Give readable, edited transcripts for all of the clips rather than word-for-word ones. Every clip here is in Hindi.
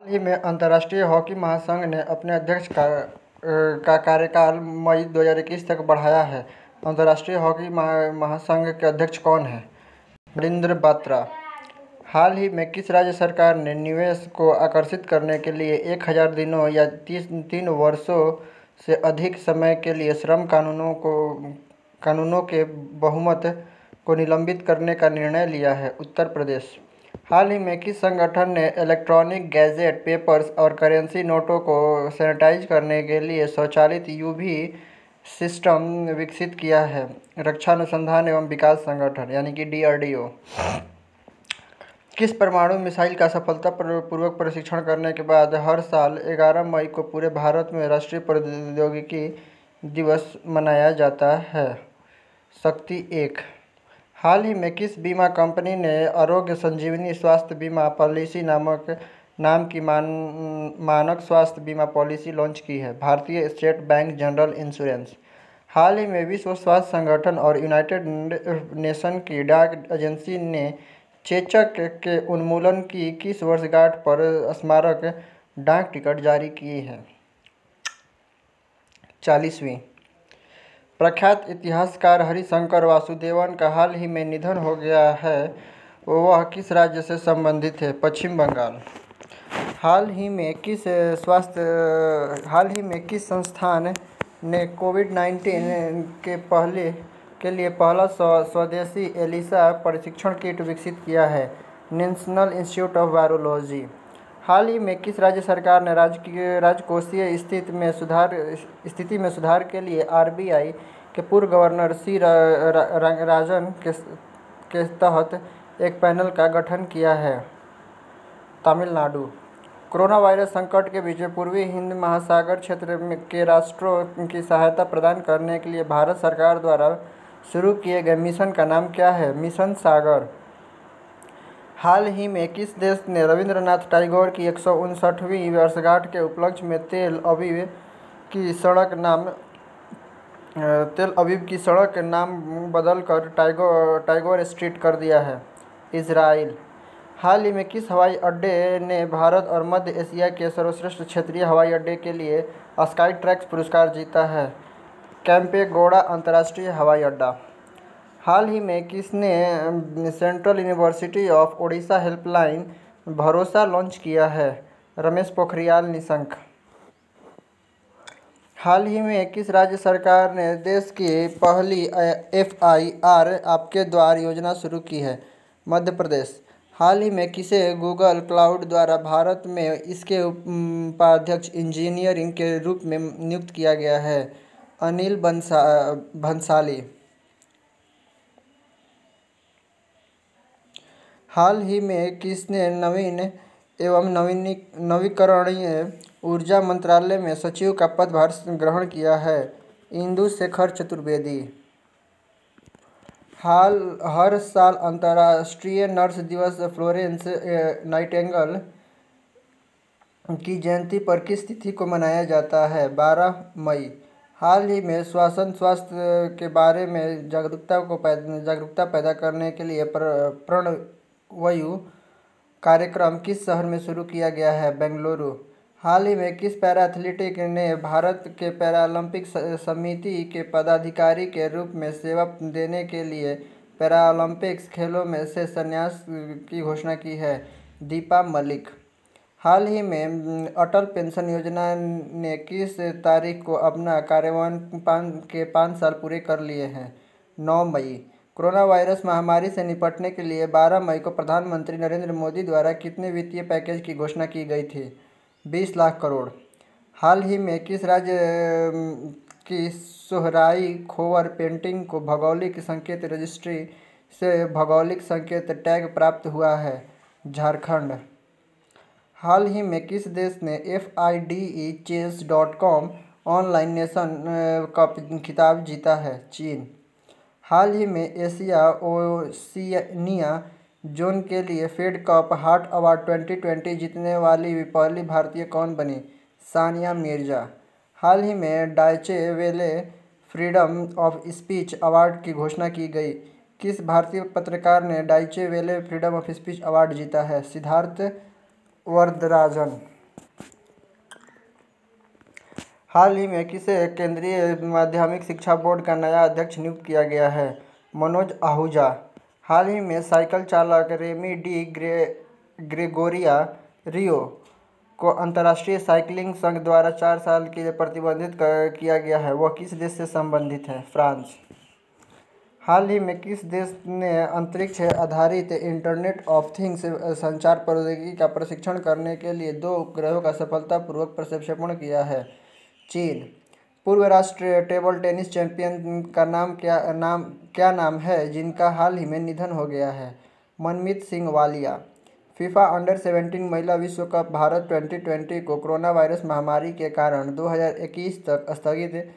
हाल ही में अंतर्राष्ट्रीय हॉकी महासंघ ने अपने अध्यक्ष का कार्यकाल मई 2021 तक बढ़ाया है। अंतर्राष्ट्रीय हॉकी महासंघ के अध्यक्ष कौन हैं? नरेंद्र बात्रा। हाल ही में किस राज्य सरकार ने निवेश को आकर्षित करने के लिए 1000 दिनों या 3 वर्षों से अधिक समय के लिए श्रम कानूनों के बहुमत को निलंबित करने का निर्णय लिया है? उत्तर प्रदेश। हाल ही में किस संगठन ने इलेक्ट्रॉनिक गैजेट, पेपर्स और करेंसी नोटों को सैनिटाइज करने के लिए स्वचालित यूवी सिस्टम विकसित किया है? रक्षा अनुसंधान एवं विकास संगठन यानी कि DRDO। किस परमाणु मिसाइल का सफलतापूर्वक परीक्षण करने के बाद हर साल 11 मई को पूरे भारत में राष्ट्रीय प्रौद्योगिकी दिवस मनाया जाता है? शक्ति 1। हाल ही में किस बीमा कंपनी ने आरोग्य संजीवनी स्वास्थ्य बीमा पॉलिसी नाम की मानक स्वास्थ्य बीमा पॉलिसी लॉन्च की है? भारतीय स्टेट बैंक जनरल इंश्योरेंस। हाल ही में विश्व स्वास्थ्य संगठन और यूनाइटेड नेशन की डाक एजेंसी ने चेचक के उन्मूलन की किस वर्षगांठ पर स्मारक डाक टिकट जारी किए हैं? 40वीं। प्रख्यात इतिहासकार हरिशंकर वासुदेवन का हाल ही में निधन हो गया है, वह किस राज्य से संबंधित है? पश्चिम बंगाल। हाल ही में किस संस्थान ने कोविड-19 के लिए पहला स्वदेशी एलिसा परीक्षण किट विकसित किया है? National institute of virology. हाल ही में किस राज्य सरकार ने राजकोषीय स्थिति में सुधार के लिए RBI के पूर्व गवर्नर C. रंगराजन के तहत एक पैनल का गठन किया है? तमिलनाडु। कोरोना वायरस संकट के बीच पूर्वी हिंद महासागर क्षेत्र के राष्ट्रों की सहायता प्रदान करने के लिए भारत सरकार द्वारा शुरू किए गए मिशन का नाम क्या है? मिशन सागर। हाल ही में किस देश ने रविंद्रनाथ टैगोर की 159वीं वर्षगांठ के उपलक्ष्य में तेल अवीव की सड़क नाम बदलकर टैगोर स्ट्रीट कर दिया है? इजराइल। हाल ही में किस हवाई अड्डे ने भारत और मध्य एशिया के सर्वश्रेष्ठ क्षेत्रीय हवाई अड्डे के लिए स्काई ट्रैक्स पुरस्कार जीता है? कैंपेगौड़ा अंतर्राष्ट्रीय हवाई अड्डा। हाल ही में किसने central university of Odisha helpline भरोसा लॉन्च किया है? रमेश पोखरियाल निशंक। हाल ही में किस राज्य सरकार ने देश की पहली FIR आपके द्वार योजना शुरू की है? मध्य प्रदेश। हाल ही में किसे गूगल क्लाउड द्वारा भारत में इसके उपाध्यक्ष इंजीनियरिंग के रूप में नियुक्त किया गया है? अनिल भंसाली। हाल ही में किसने नवीन एवं नवीकरणीय ऊर्जा मंत्रालय में सचिव का पदभार ग्रहण किया है? इंदु शेखर चतुर्वेदी। हर साल अंतर्राष्ट्रीय नर्स दिवस फ्लोरेंस नाइटिंगेल की जयंती पर किस तिथि को मनाया जाता है? 12 मई। हाल ही में श्वसन स्वास्थ्य के बारे में जागरूकता पैदा करने के लिए प्रणवयु कार्यक्रम किस शहर में शुरू किया गया है? बेंगलुरु। हाल ही में किस पैरा एथलीट ने भारत के पैरालंपिक समिति के पदाधिकारी के रूप में सेवा देने के लिए पैरालंपिक्स खेलों में से संन्यास की घोषणा की है? दीपा मलिक। हाल ही में अटल पेंशन योजना ने किस तारीख को अपना कार्यान्वयन के 5 साल पूरे कर लिए हैं? 9 मई। कोरोना वायरस महामारी से निपटने के लिए 12 मई को प्रधानमंत्री नरेंद्र मोदी द्वारा कितने वित्तीय पैकेज की घोषणा की गई थी? 20 लाख करोड़। हाल ही में किस राज्य की सोहराई खोवर पेंटिंग को भौगोलिक संकेत रजिस्ट्री से भौगोलिक संकेत टैग प्राप्त हुआ है? झारखंड। हाल ही में किस देश ने FIDE-Chess.com ऑनलाइन नेशन का खिताब जीता है? चीन। हाल ही में एशिया ओशिनिया जोन के लिए फेड कप हार्ट अवार्ड 2020 जीतने वाली पहली भारतीय कौन बनी? सानिया मिर्जा। हाल ही में डायचे वेले फ्रीडम ऑफ स्पीच अवार्ड की घोषणा की गई। किस भारतीय पत्रकार ने डायचे वेले फ्रीडम ऑफ स्पीच अवार्ड जीता है? सिद्धार्थ वरदराजन। हाल ही में किसे केंद्रीय माध्यमिक शिक्षा बोर्ड का नया अध्यक्ष नियुक्त किया गया है? मनोज आहूजा। हाल ही में साइकिल चालक रेमी डी ग्रेगोरिया रियो को अंतर्राष्ट्रीय साइकिलिंग संघ द्वारा 4 साल के लिए प्रतिबंधित किया गया है। वह किस देश से संबंधित है? फ्रांस। हाल ही में किस देश ने अंतरिक्ष आधारित इंटरनेट ऑफ थिंग्स संचार प्रौद्योगिकी का परीक्षण करने के लिए 2 उपग्रहों का सफलतापूर्वक प्रक्षेपण किया है? चीन। पूर्व राष्ट्रीय टेबल टेनिस चैंपियन का क्या नाम है जिनका हाल ही में निधन हो गया है? मनमीत सिंह वालिया। फीफा अंडर-17 महिला विश्व कप भारत 2020 को कोरोना वायरस महामारी के कारण 2021 तक स्थगित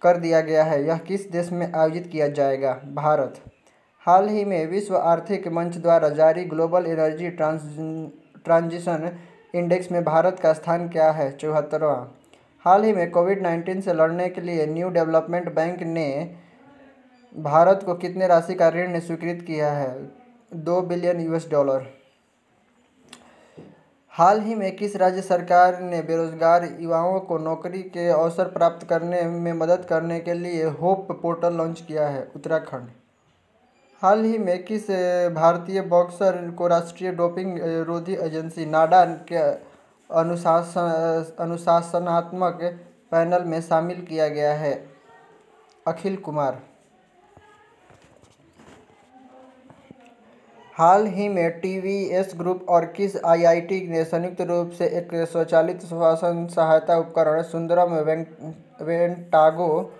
कर दिया गया है। यह किस देश में आयोजित किया जाएगा? भारत। हाल ही में विश्व आर्थिक मंच द्वारा जारी ग्लोबल एनर्जी ट्रांजिशन इंडेक्स में भारत का स्थान क्या है? 74वां। हाल ही में कोविड-19 से लड़ने के लिए न्यू डेवलपमेंट बैंक ने भारत को कितने राशि का ऋण स्वीकृत किया है? $2 बिलियन। हाल ही में किस राज्य सरकार ने बेरोजगार युवाओं को नौकरी के अवसर प्राप्त करने में मदद करने के लिए होप पोर्टल लॉन्च किया है? उत्तराखंड। हाल ही में किस भारतीय बॉक्सर को राष्ट्रीय डोपिंग रोधी एजेंसी नाडा के अनुशासनात्मक पैनल में शामिल किया गया है? अखिल कुमार। हाल ही में टीवीएस ग्रुप और किस आईआईटी ने संयुक्त रूप से एक स्वचालित श्वसन सहायता उपकरण सुंदरम वेंटागो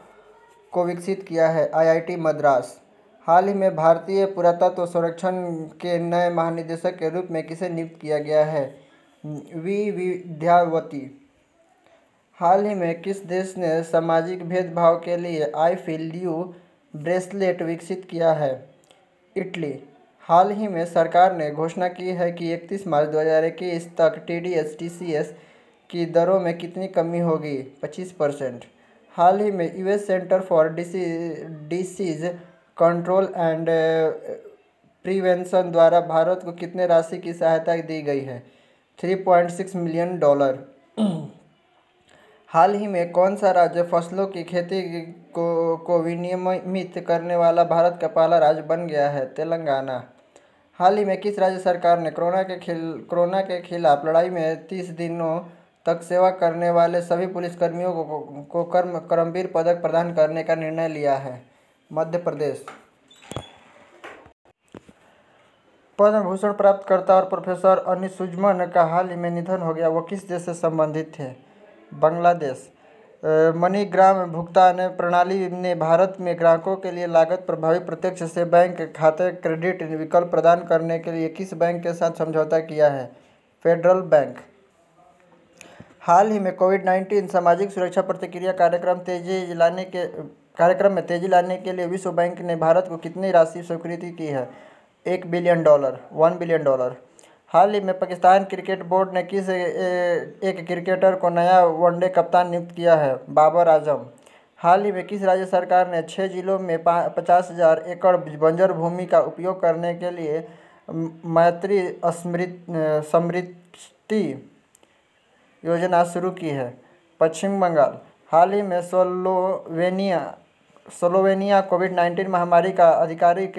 को विकसित किया है? आईआईटी मद्रास। हाल ही में भारतीय पुरातत्व संरक्षण के नए महानिदेशक के रूप में किसे नियुक्त किया गया है? वी विद्यावती। हाल ही में किस देश ने सामाजिक भेदभाव के लिए आई फील यू ब्रेसलेट विकसित किया है? इटली। हाल ही में सरकार ने घोषणा की है कि 31 मार्च 2021 तक टीडीएस टीसीएस की दरों में कितनी कमी होगी? 25%। हाल ही में US centre for disease control and prevention द्वारा भारत को कितने राशि की सहायता दी गई है? $3.6 मिलियन। हाल ही में कौन सा राज्य फसलों की खेती को विनियमित करने वाला भारत का पहला राज्य बन गया है? तेलंगाना। हाल ही में किस राज्य सरकार ने कोरोना के खिलाफ लड़ाई में 30 दिनों तक सेवा करने वाले सभी पुलिसकर्मियों को कर्मवीर पदक प्रदान करने का निर्णय लिया है? मध्य प्रदेश। पद्म भूषण प्राप्तकर्ता और प्रोफेसर अनिसुज्मान का हाल ही में निधन हो गया। वो किस देश से संबंधित थे? बांग्लादेश। मनीग्राम भुगतान प्रणाली ने भारत में ग्राहकों के लिए लागत प्रभावी प्रत्यक्ष से बैंक खाते क्रेडिट विकल्प प्रदान करने के लिए किस बैंक के साथ समझौता किया है? Federal bank. हाल ही में कोविड-19 सामाजिक सुरक्षा प्रतिक्रिया कार्यक्रम में तेजी लाने के लिए विश्व बैंक ने भारत को कितनी राशि स्वीकृत की है? $1 बिलियन। $1 बिलियन। हाल ही में पाकिस्तान क्रिकेट बोर्ड ने किस एक क्रिकेटर को नया वनडे कप्तान नियुक्त किया है? बाबर आजम। हाल ही में किस राज्य सरकार ने 6 जिलों में 50,000 एकड़ बंजर भूमि का उपयोग करने के लिए मैत्री समृद्धि योजना शुरू की है? पश्चिम बंगाल। हाल ही में स्लोवेनिया कोविड-19 महामारी का आधिकारिक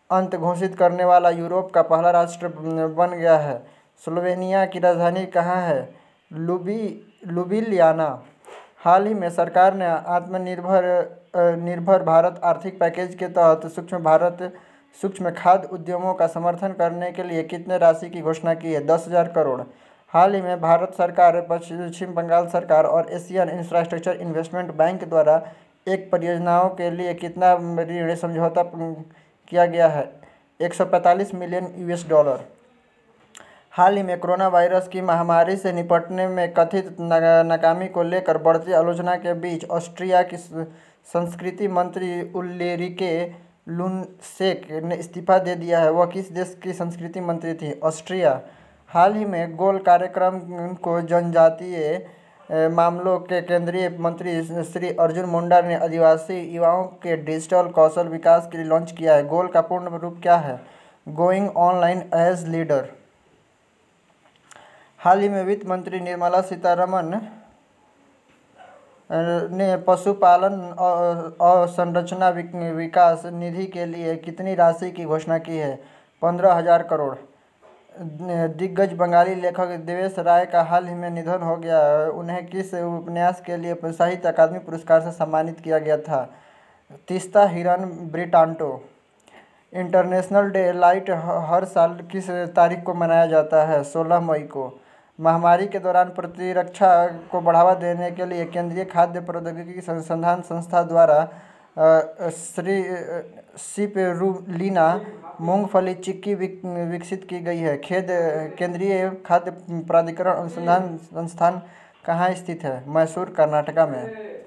अंत घोषित करने वाला यूरोप का पहला राष्ट्र बन गया है। स्लोवेनिया की राजधानी कहाँ है? लुबिलियाना। हाल ही में सरकार ने आत्मनिर्भर भारत आर्थिक पैकेज के तहत सूक्ष्म खाद्य उद्यमों का समर्थन करने के लिए कितने राशि की घोषणा की है? 10,000 करोड़। हाल ही में भारत सरकार, पश्चिम बंगाल सरकार और एशियन इंफ्रास्ट्रक्चर इन्वेस्टमेंट बैंक द्वारा एक परियोजनाओं के लिए कितना ऋण समझौता किया गया है? $145 मिलियन। हाल ही में कोरोना वायरस की महामारी से निपटने में कथित नाकामी को लेकर बढ़ती आलोचना के बीच ऑस्ट्रिया की संस्कृति मंत्री उल्रिके लुनसेक ने इस्तीफा दे दिया है। वह किस देश की संस्कृति मंत्री थी? ऑस्ट्रिया। हाल ही में गोल कार्यक्रम को जनजातीय मामलों के केंद्रीय मंत्री श्री अर्जुन मुंडा ने आदिवासी युवाओं के डिजिटल कौशल विकास के लिए लॉन्च किया है। गोल का पूर्ण रूप क्या है? Going online as leader. हाल ही में वित्त मंत्री निर्मला सीतारमण ने पशुपालन अवसंरचना विकास निधि के लिए कितनी राशि की घोषणा की है? 15,000 करोड़। दिग्गज बंगाली लेखक देवेश राय का हाल ही में निधन हो गया। उन्हें किस उपन्यास के लिए साहित्य अकादमी पुरस्कार से सम्मानित किया गया था? तीस्ता हिरन ब्रिटांटो। इंटरनेशनल डे लाइट हर साल किस तारीख को मनाया जाता है? 16 मई को। महामारी के दौरान प्रतिरक्षा को बढ़ावा देने के लिए केंद्रीय खाद्य प्रौद्योगिकी संशोधन संस्था द्वारा श्री सिपरुलिना मूंगफली चिक्की विकसित की गई है। केंद्रीय खाद्य प्राधिकरण अनुसंधान संस्थान कहाँ स्थित है? मैसूर, कर्नाटक में।